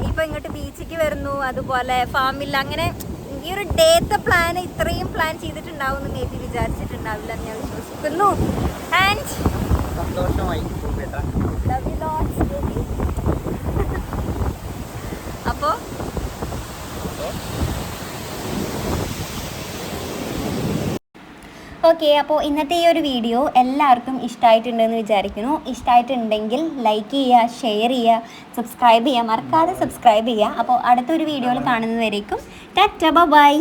ഇപ്പോൾ ഇങ്ങോട്ട് ബീച്ചിലേക്ക് വരുന്നു, അതുപോലെ ഫാമില്ല, അങ്ങനെ ഈ ഒരു ഡേത്തെ പ്ലാൻ ഇത്രയും പ്ലാൻ ചെയ്തിട്ടുണ്ടാവും എന്ന് മേ ബി വിചാരിച്ചിട്ടുണ്ടാവില്ല എന്ന് ഞാൻ വിശ്വസിക്കുന്നു. ആൻഡ്
സന്തോഷമായി.
അപ്പോൾ ഓക്കെ, അപ്പോൾ ഇന്നത്തെ ഈ ഒരു വീഡിയോ എല്ലാവർക്കും ഇഷ്ടമായിട്ടുണ്ടെന്ന് വിചാരിക്കുന്നു. ഇഷ്ടമായിട്ടുണ്ടെങ്കിൽ ലൈക്ക് ചെയ്യുക, ഷെയർ ചെയ്യുക, സബ്സ്ക്രൈബ് ചെയ്യുക, മറക്കാതെ സബ്സ്ക്രൈബ് ചെയ്യുക. അപ്പോൾ അടുത്തൊരു വീഡിയോയിൽ കാണുന്നതുവരേക്കും ടാറ്റ ബൈ.